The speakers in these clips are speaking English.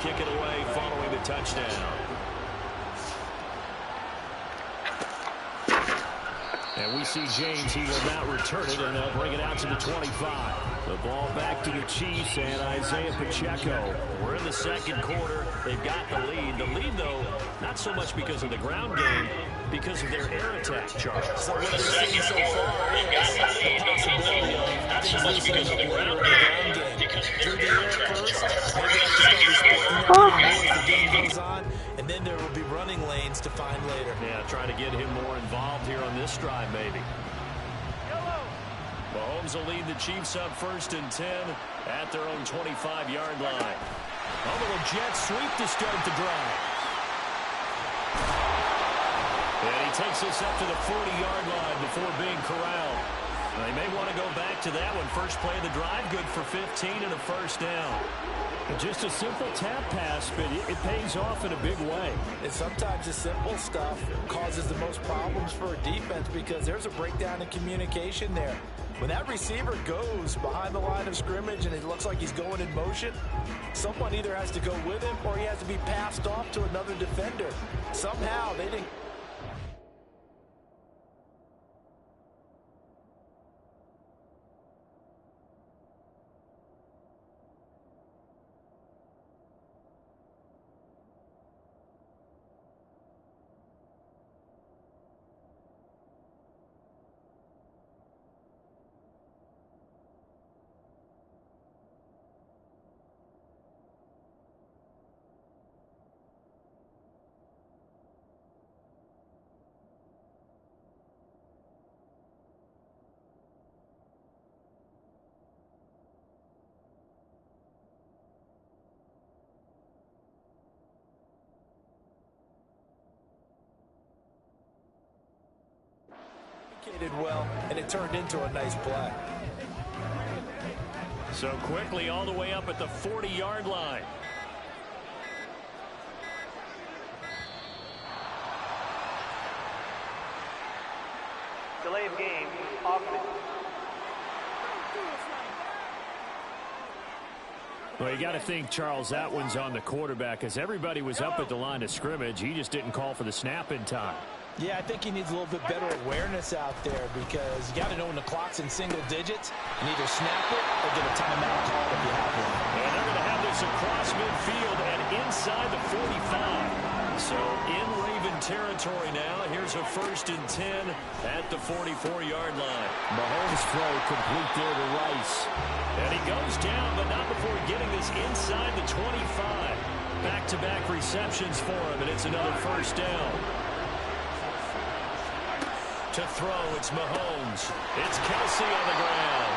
kick it away following the touchdown. And we see James. He will not return it, and they'll bring it out to the 25. The ball back to the Chiefs and Isaiah Pacheco. We're in the second quarter. They've got the lead. The lead, though, not so much because of the ground game, because of their air attack, Charles. So what they're seeing so far is the possibility of things loosening up later in the ground game. Through the air first, maybe have to start respecting that more as the game goes on, and then there will be running lanes to find later. Yeah, trying to get him more involved here on this drive, maybe. Mahomes will lead the Chiefs up 1st and 10 at their own 25-yard line. A little jet sweep to start the drive. And he takes us up to the 40-yard line before being corralled. They may want to go back to that one. First play of the drive, good for 15 and a first down. Just a simple tap pass, but it pays off in a big way. And sometimes the simple stuff causes the most problems for a defense because there's a breakdown in communication there. When that receiver goes behind the line of scrimmage and it looks like he's going in motion, someone either has to go with him or he has to be passed off to another defender. Somehow they didn't. Well, and it turned into a nice play. So quickly all the way up at the 40-yard line. Delay of game, offense. Well, you got to think, Charles, that one's on the quarterback as everybody was up at the line of scrimmage. He just didn't call for the snap in time. Yeah, I think he needs a little bit better awareness out there because you got to know when the clock's in single digits and either snap it or get a timeout call if you have one. And they're going to have this across midfield and inside the 45. So in Raven territory now. Here's a 1st and 10 at the 44-yard line. Mahomes throw complete there to Rice. And he goes down, but not before getting this inside the 25. Back-to-back receptions for him, and it's another first down. To throw, it's Mahomes. It's Kelsey on the ground.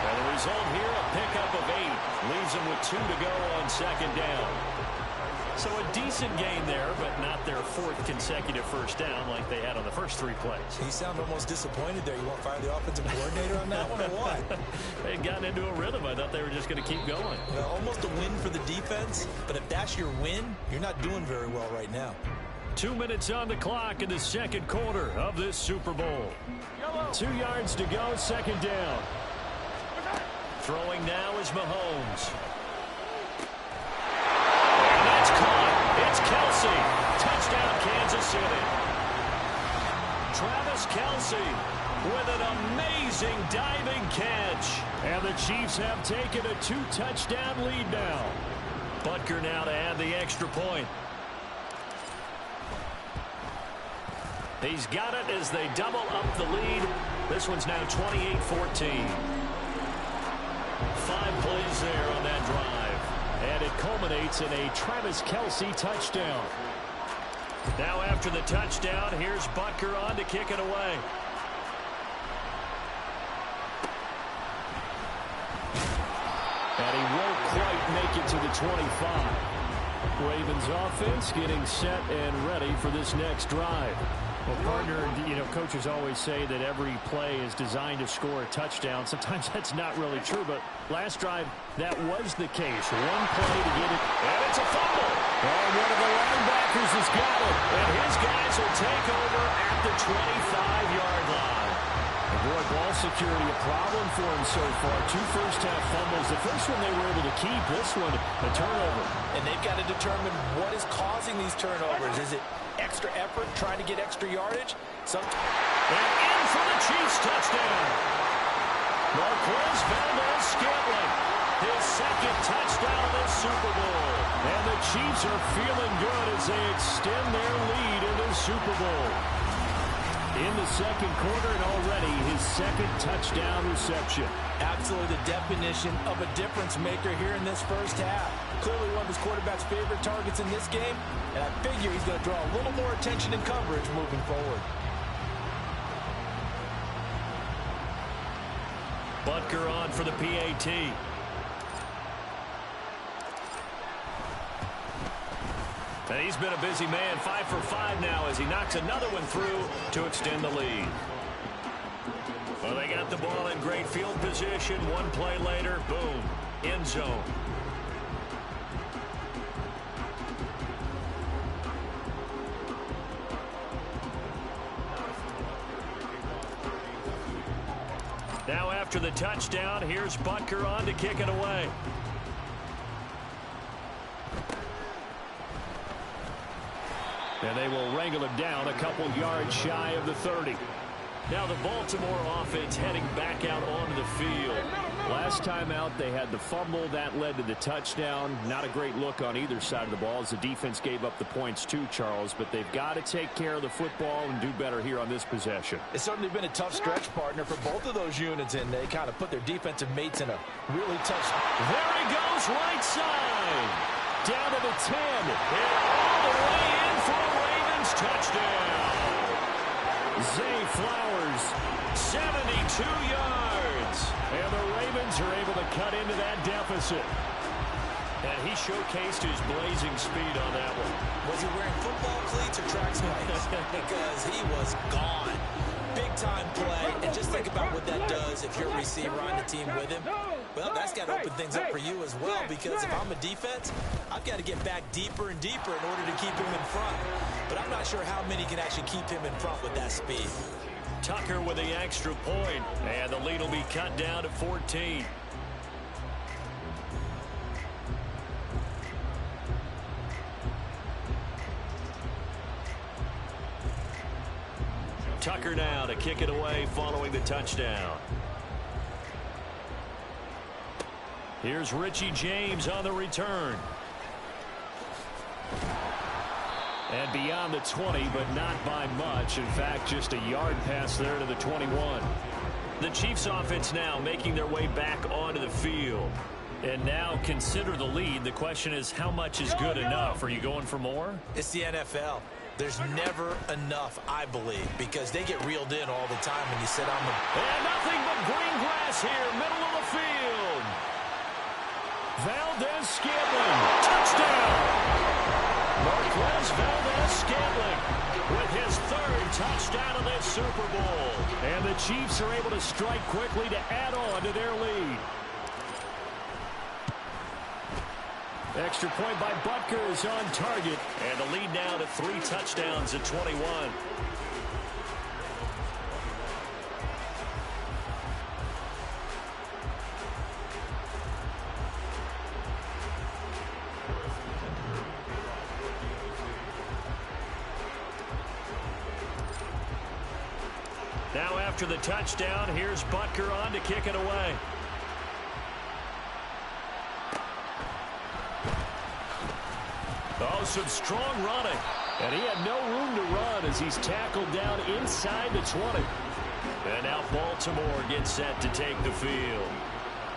And the result here, a pickup of 8. Leaves him with 2 to go on 2nd down. So a decent gain there, but not their 4th consecutive first down like they had on the first 3 plays. He sounded almost disappointed there. You want to fire the offensive coordinator on that one or what? They had gotten into a rhythm. I thought they were just going to keep going. Well, almost a win for the defense, but if that's your win, you're not doing very well right now. 2 minutes on the clock in the second quarter of this Super Bowl. 2 yards to go, 2nd down. Throwing now is Mahomes. And that's caught. It's Kelsey. Touchdown, Kansas City. Travis Kelsey with an amazing diving catch. And the Chiefs have taken a 2-touchdown lead now. Butker now to add the extra point. He's got it as they double up the lead. This one's now 28-14. 5 plays there on that drive. And it culminates in a Travis Kelsey touchdown. Now after the touchdown, here's Butker on to kick it away. And he won't quite make it to the 25. Ravens offense getting set and ready for this next drive. Well, partner, coaches always say that every play is designed to score a touchdown. Sometimes that's not really true, but last drive, that was the case. One play to get it, and it's a fumble. And one of the linebackers has got it, and his guys will take over at the 25-yard line. Boy, ball security a problem for him so far. 2 first-half fumbles. The first one they were able to keep. This one, a turnover. And they've got to determine what is causing these turnovers. Is it extra effort, trying to get extra yardage? And in for the Chiefs touchdown. Marquez Valdez-Scantling, his second touchdown of this Super Bowl. And the Chiefs are feeling good as they extend their lead in the Super Bowl. In the second quarter and already his second touchdown reception. Absolutely the definition of a difference maker here in this first half. Clearly one of his quarterback's favorite targets in this game, and I figure he's going to draw a little more attention and coverage moving forward. Butker on for the PAT. And he's been a busy man, 5 for 5 now as he knocks another one through to extend the lead. Well, they got the ball in great field position. One play later, boom, end zone. Now after the touchdown, here's Butker on to kick it away. And they will wrangle him down a couple yards shy of the 30. Now the Baltimore offense heading back out onto the field. Last time out, they had the fumble. That led to the touchdown. Not a great look on either side of the ball as the defense gave up the points too, Charles. But they've got to take care of the football and do better here on this possession. It's certainly been a tough stretch, partner, for both of those units, and they kind of put their defensive mates in a really tough spot. There he goes, right side. Down to the 10. And all the way in for a Ravens touchdown. Zay Flowers, 72 yards. And the Ravens are able to cut into that deficit. And he showcased his blazing speed on that one. Was he wearing football cleats or track spikes? Because he was gone. Big-time play. And just think about what that does if you're a receiver on the team with him. Well, that's got to open things up for you as well, because if I'm a defense, I've got to get back deeper and deeper in order to keep him in front. But I'm not sure how many can actually keep him in front with that speed. Tucker with the extra point, and the lead will be cut down to 14. Tucker now to kick it away following the touchdown. Here's Richie James on the return. And beyond the 20, but not by much. In fact, just a yard pass there to the 21. The Chiefs offense now making their way back onto the field. And now consider the lead. The question is, how much is good enough? Are you going for more? It's the NFL. There's never enough, I believe, because they get reeled in all the time when you sit on them. And nothing but green grass here, middle of the field. Valdez-Scantling, touchdown! Marquez Valdez-Scantling with his third touchdown of this Super Bowl. And the Chiefs are able to strike quickly to add on to their lead. Extra point by Butker is on target. And the lead now to 3 touchdowns at 21. Now after the touchdown, here's Butker on to kick it away. Oh, some strong running. And he had no room to run as he's tackled down inside the 20. And now Baltimore gets set to take the field.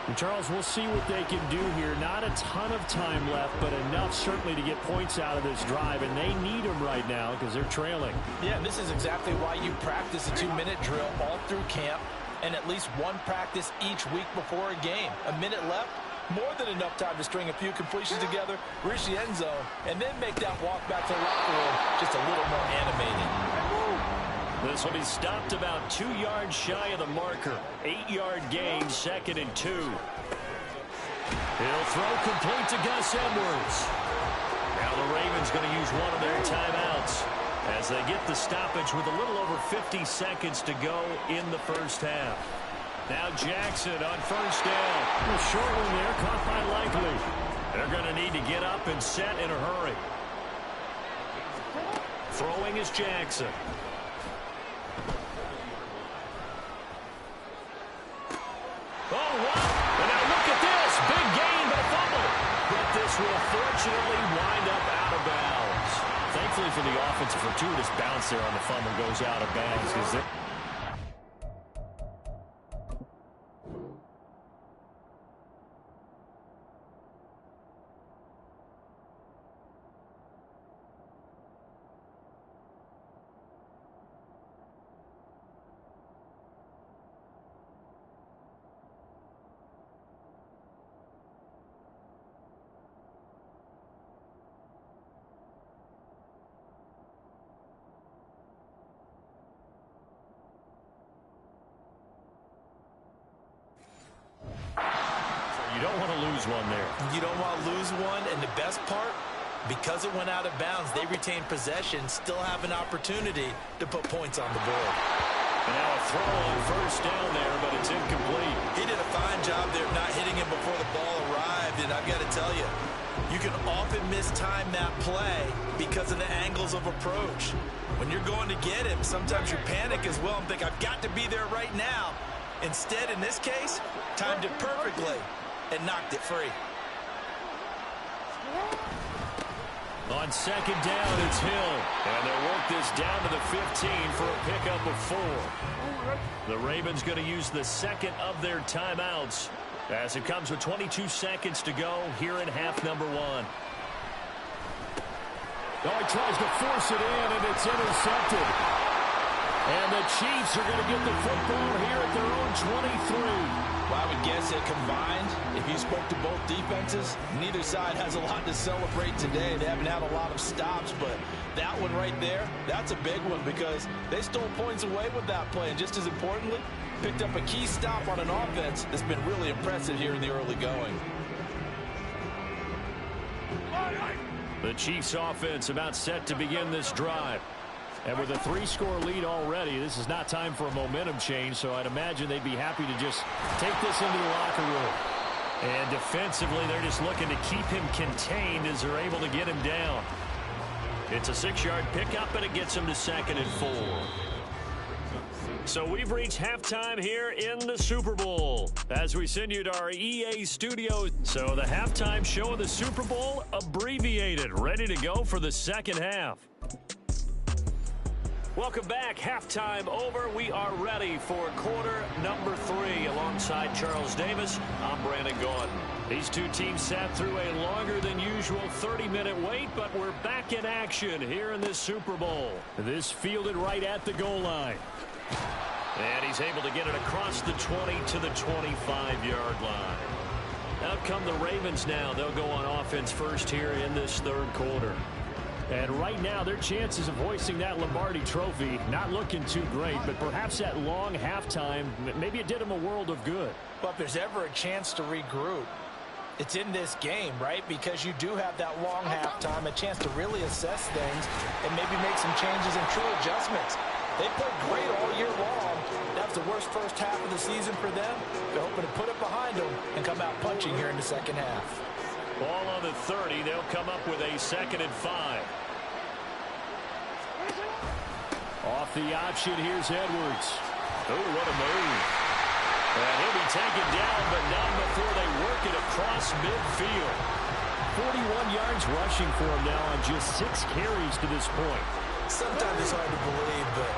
And Charles, we'll see what they can do here. Not a ton of time left, but enough certainly to get points out of this drive. And they need them right now because they're trailing. Yeah, and this is exactly why you practice a 2-minute drill all through camp and at least one practice each week before a game. A minute left, more than enough time to string a few completions together, reach the end zone, and then make that walk back to the locker room just a little more animated. This will be stopped about 2 yards shy of the marker. 8-yard gain, 2nd and 2. He'll throw complete to Gus Edwards. Now the Ravens going to use one of their timeouts. as they get the stoppage with a little over 50 seconds to go in the first half. Now Jackson on first down. A short one there, caught by Likely. They're going to need to get up and set in a hurry. Throwing is Jackson. Oh, wow. And now look at this. Big gain, but a fumble. But this will fortunately wind up out of bounds. Thankfully for the offense, a fortuitous bounce there on the fumble goes out of bounds because they're... You don't want to lose one there. You don't want to lose one, and the best part, because it went out of bounds, they retain possession, still have an opportunity to put points on the board. And now a throw on first down there, but it's incomplete. He did a fine job there of not hitting him before the ball arrived, and I've got to tell you, you can often mistime that play because of the angles of approach. When you're going to get him, sometimes you panic as well and think, I've got to be there right now. Instead, in this case, timed it perfectly and knocked it free. On second down, it's Hill. And they'll work this down to the 15 for a pickup of 4. The Ravens going to use the second of their timeouts as it comes with 22 seconds to go here in half number 1. Oh, he tries to force it in, and it's intercepted. And the Chiefs are going to get the football here at their own 23. Well, I would guess that combined, if you spoke to both defenses, neither side has a lot to celebrate today. They haven't had a lot of stops, but that one right there, that's a big one because they stole points away with that play. And just as importantly, picked up a key stop on an offense that's been really impressive here in the early going. The Chiefs offense about set to begin this drive. And with a 3-score lead already, this is not time for a momentum change, so I'd imagine they'd be happy to just take this into the locker room. And defensively, they're just looking to keep him contained as they're able to get him down. It's a 6-yard pickup, and it gets him to 2nd and 4. So we've reached halftime here in the Super Bowl as we send you to our EA studios. So the halftime show of the Super Bowl abbreviated, ready to go for the second half. Welcome back. Halftime over. We are ready for quarter number 3 alongside Charles Davis. I'm Brandon Gaudin. These two teams sat through a longer than usual 30-minute wait, but we're back in action here in this Super Bowl. This fielded right at the goal line. And he's able to get it across the 20 to the 25-yard line. Out come the Ravens now. They'll go on offense first here in this third quarter. And right now, their chances of hoisting that Lombardi trophy not looking too great, but perhaps that long halftime, maybe it did them a world of good. But if there's ever a chance to regroup, it's in this game, right? Because you do have that long halftime, a chance to really assess things and maybe make some changes and true adjustments. They played great all year long. That's the worst first half of the season for them. They're hoping to put it behind them and come out punching here in the second half. Ball on the 30. They'll come up with a 2nd and 5. Off the option, here's Edwards. Oh, what a move. And he'll be taken down, but not before they work it across midfield. 41 yards rushing for him now on just 6 carries to this point. Sometimes it's hard to believe, but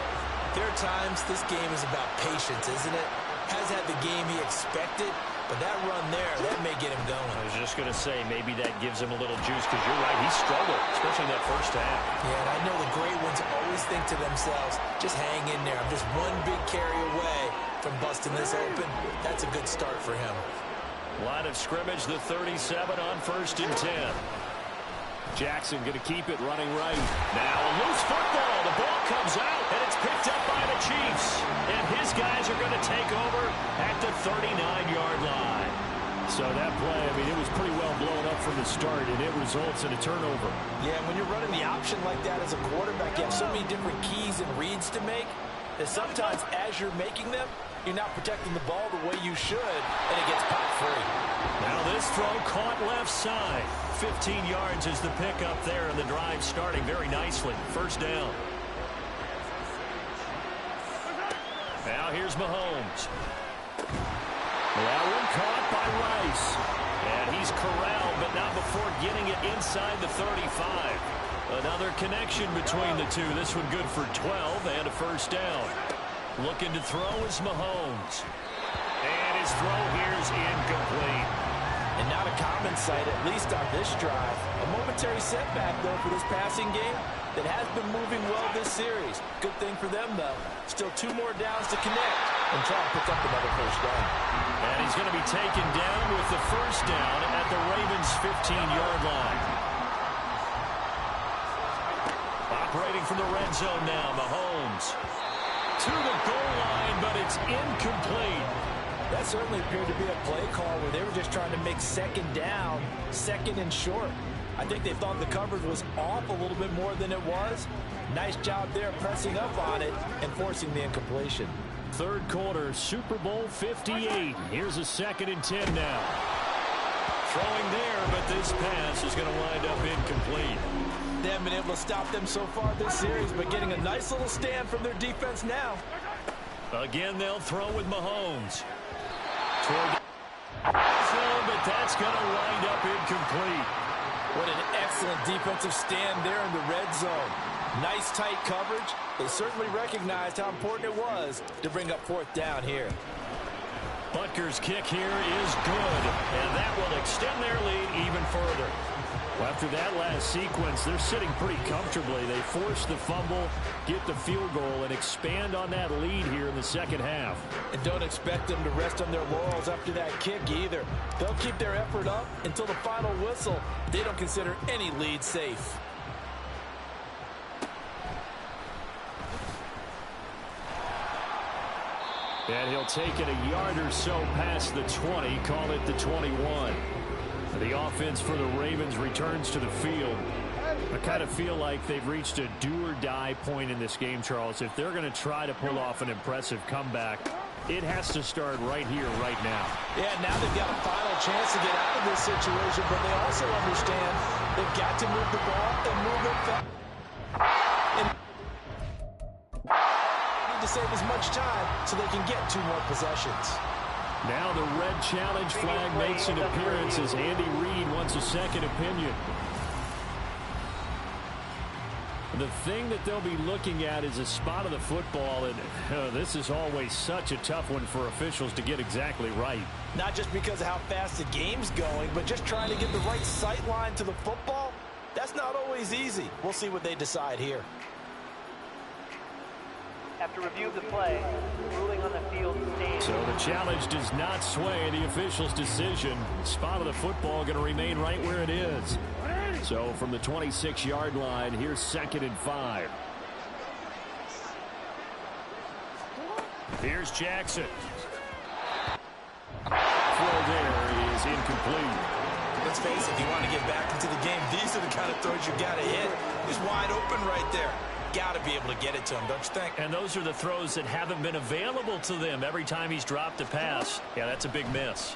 there are times this game is about patience, isn't it? Has had the game he expected, but that run there, that may get him going. I was just going to say, maybe that gives him a little juice, because you're right, he struggled, especially in that first half. Yeah, and I know the great ones always think to themselves, just hang in there. I'm just one big carry away from busting this open. That's a good start for him. Line of scrimmage, the 37 on 1st and 10. Jackson going to keep it running right. Now a loose football. The ball comes out, and it's picked up by the Chiefs. And his guys are going to take over at the 39-yard line. So that play, I mean, it was pretty well blown up from the start, and it results in a turnover. Yeah, when you're running the option like that as a quarterback, you have so many different keys and reads to make that sometimes as you're making them, you're not protecting the ball the way you should, and it gets popped free. Now this throw caught left side. 15 yards is the pickup there, and the drive starting very nicely. First down. Now here's Mahomes. That one caught by Rice. And he's corralled, but not before getting it inside the 35. Another connection between the two. This one good for 12 and a first down. Looking to throw is Mahomes. And his throw here is incomplete. And not a common sight, at least on this drive. A momentary setback, though, for this passing game that has been moving well this series. Good thing for them, though. Still 2 more downs to connect and try and pick up another first down. And he's going to be taken down with the first down at the Ravens' 15-yard line. Operating from the red zone now, Mahomes. To the goal line, but it's incomplete. That certainly appeared to be a play call where they were just trying to make second down, second and short. I think they thought the coverage was off a little bit more than it was. Nice job there pressing up on it and forcing the incompletion. Third quarter, Super Bowl 58. Here's a 2nd and 10 now. Throwing there, but this pass is going to wind up incomplete. They haven't been able to stop them so far this series, but getting a nice little stand from their defense now. Again, they'll throw with Mahomes. Toward the zone, but that's going to wind up incomplete. What an excellent defensive stand there in the red zone. Nice tight coverage. They certainly recognized how important it was to bring up 4th down here. Butker's kick here is good, and that will extend their lead even further. Well, after that last sequence, they're sitting pretty comfortably. They force the fumble, get the field goal, and expand on that lead here in the second half. And don't expect them to rest on their laurels after that kick either. They'll keep their effort up until the final whistle. They don't consider any lead safe. And he'll take it a yard or so past the 20, call it the 21. The offense for the Ravens returns to the field. I kind of feel like they've reached a do-or-die point in this game, Charles. If they're going to try to pull off an impressive comeback, it has to start right here, right now. Yeah, now they've got a final chance to get out of this situation, but they also understand they've got to move the ball and move it fast. Need to save as much time so they can get 2 more possessions. Now the red challenge flag makes an appearance as Andy Reid wants a second opinion. The thing that they'll be looking at is a spot of the football, and this is always such a tough one for officials to get exactly right. Not just because of how fast the game's going, but just trying to get the right sight line to the football. That's not always easy. We'll see what they decide here. After review of the play, ruling on the field stands. So the challenge does not sway the official's decision. Spot of the football going to remain right where it is. So from the 26-yard line, here's 2nd and 5. Here's Jackson. Throw there is incomplete. Let's face it, if you want to get back into the game, these are the kind of throws you got to hit. He's wide open right there. Got to be able to get it to him, don't you think? And those are the throws that haven't been available to them every time he's dropped a pass. Yeah, that's a big miss.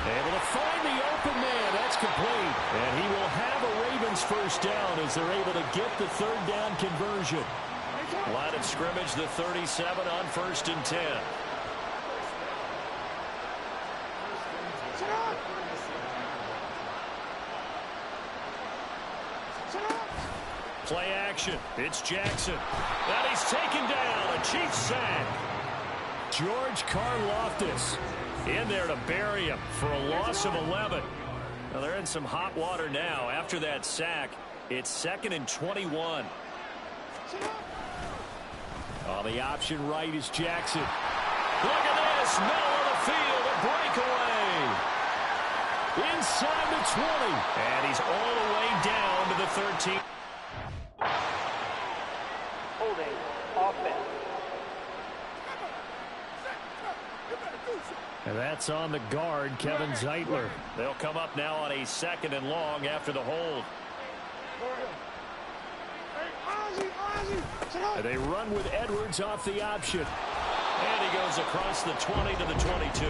Able to find the open man. That's complete. And he will have a Ravens first down as they're able to get the 3rd down conversion. Line of scrimmage, the 37 on 1st and 10. Play action. It's Jackson. And he's taken down. A Chiefs sack. George Karlaftis in there to bury him for a loss of 11. Now they're in some hot water now. After that sack, it's 2nd and 21. Oh, the option right is Jackson. Look at this. Middle of the field. A breakaway. Inside the 20. And he's all the way down to the 13. Holding offense. And that's on the guard, Kevin Zeitler. They'll come up now on a 2nd and long after the hold. And they run with Edwards off the option. And he goes across the 20 to the 22.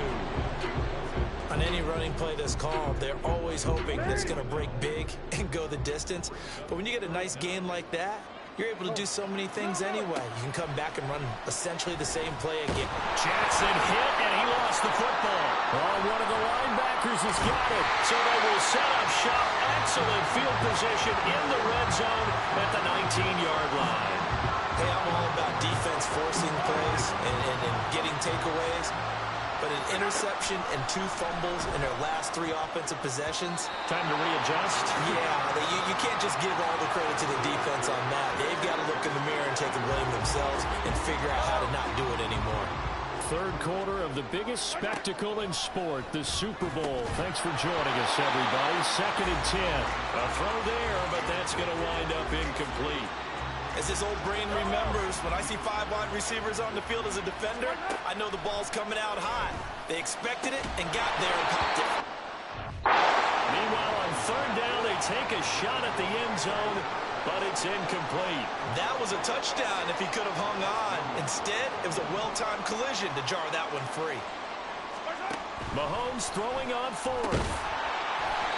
On any running play that's called, they're always hoping that it's going to break big and go the distance. But when you get a nice gain like that, you're able to do so many things anyway. You can come back and run essentially the same play again. Jackson hit, and he lost the football. Oh, one of the linebackers has got it. So they will set up shop. Excellent field position in the red zone at the 19-yard line. Hey, I'm all about defense forcing plays and getting takeaways. But an interception and 2 fumbles in their last 3 offensive possessions. Time to readjust. Yeah, you can't just give all the credit to the defense on that. They've got to look in the mirror and take the blame themselves and figure out how to not do it anymore. 3rd quarter of the biggest spectacle in sport, the Super Bowl. Thanks for joining us, everybody. 2nd and 10. A throw there, but that's going to wind up incomplete. As this old brain remembers, when I see 5 wide receivers on the field as a defender, I know the ball's coming out high. They expected it and got there and popped it. Meanwhile, on 3rd down, they take a shot at the end zone, but it's incomplete. That was a touchdown if he could have hung on. Instead, it was a well-timed collision to jar that one free. Mahomes throwing on 4th.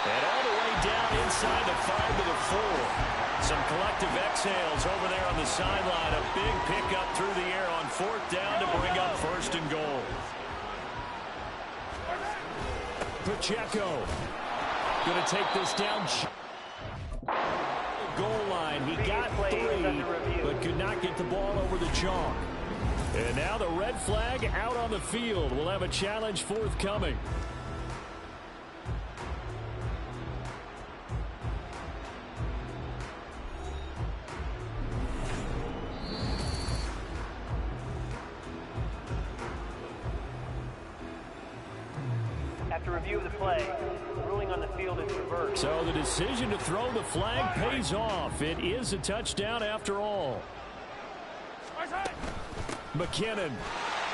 And all the way down inside the 5 to the 4. Some collective exhales over there on the sideline. A big pickup through the air on 4th down to bring up 1st and goal. Pacheco going to take this down. Goal line. He got 3, but could not get the ball over the chalk. And now the red flag out on the field. We'll have a challenge forthcoming. After review of the play, ruling on the field is reversed. So the decision to throw the flag pays off. It is a touchdown after all. McKinnon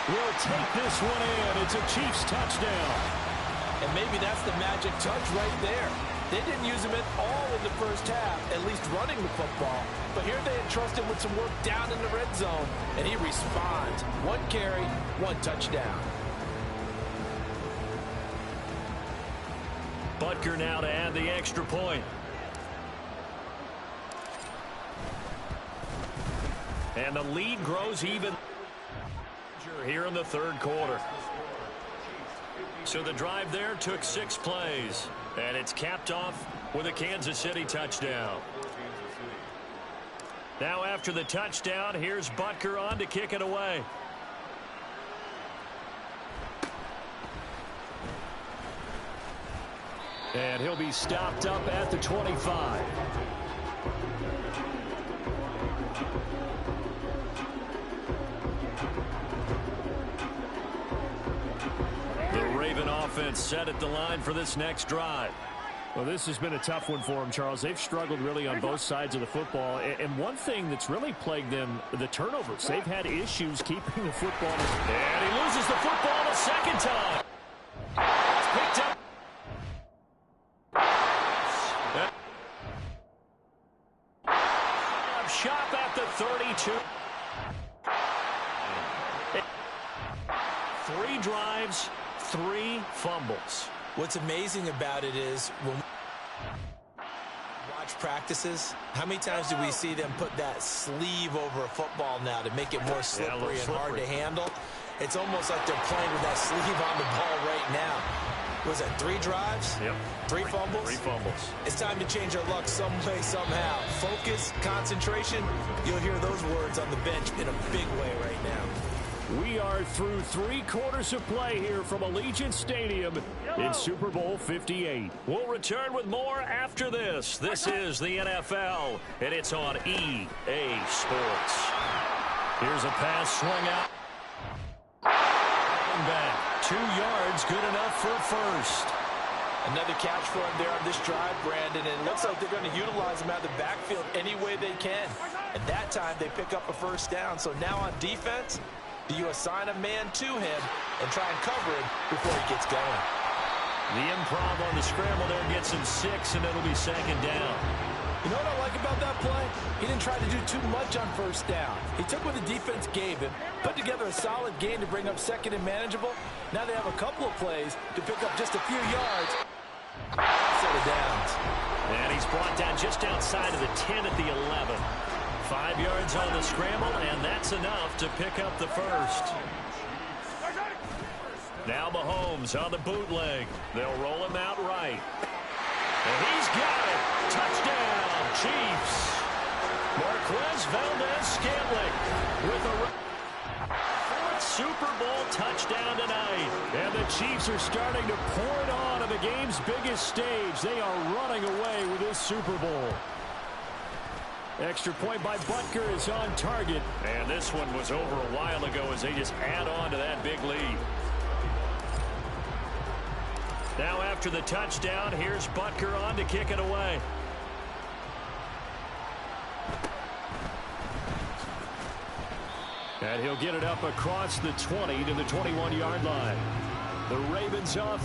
will take this one in. It's a Chiefs touchdown. And maybe that's the magic touch right there. They didn't use him at all in the first half, at least running the football. But here they entrust him with some work down in the red zone, and he responds. 1 carry, 1 touchdown. Butker now to add the extra point. And the lead grows even here in the 3rd quarter. So the drive there took 6 plays. And it's capped off with a Kansas City touchdown. Now after the touchdown, here's Butker on to kick it away. And he'll be stopped up at the 25. The Raven offense set at the line for this next drive. Well, this has been a tough one for them, Charles. They've struggled really on both sides of the football. And one thing that's really plagued them, the turnovers. They've had issues keeping the football. And he loses the football a 2nd time. It's picked up. Shop at the 32. 3 drives, 3 fumbles. What's amazing about it is when we watch practices, how many times do we see them put that sleeve over a football now to make it more slippery and hard to handle? It's almost like they're playing with that sleeve on the ball right now. Was that 3 drives? Yep. 3 fumbles? 3 fumbles. It's time to change our luck some way, somehow. Focus, concentration, you'll hear those words on the bench in a big way right now. We are through 3 quarters of play here from Allegiant Stadium in Super Bowl 58. We'll return with more after this. This is the NFL, and it's on EA Sports. Here's a pass swung out. Back. 2 yards, good enough for a first. Another catch for him there on this drive, Brandon, and it looks like they're going to utilize him out of the backfield any way they can. And that time, they pick up a first down. So now on defense, Do you assign a man to him and try and cover him before he gets going? The improv on the scramble there gets him 6, and it'll be second down. You know what I like about that play? He didn't try to do too much on first down. He took what the defense gave him, put together a solid gain to bring up second and manageable. Now they have a couple of plays to pick up just a few yards. Set of downs. And he's brought down just outside of the 10 at the 11. 5 yards on the scramble, and that's enough to pick up the first. Now Mahomes on the bootleg. They'll roll him out right. And he's got it. Touchdown, Chiefs. Marquez Valdez-Scantling with a fourth Super Bowl touchdown tonight. And the Chiefs are starting to pour it on the game's biggest stage. They are running away with this Super Bowl. Extra point by Butker is on target. And this one was over a while ago as they just add on to that big lead. Now after the touchdown, here's Butker on to kick it away. And he'll get it up across the 20 to the 21-yard line. The Ravens off.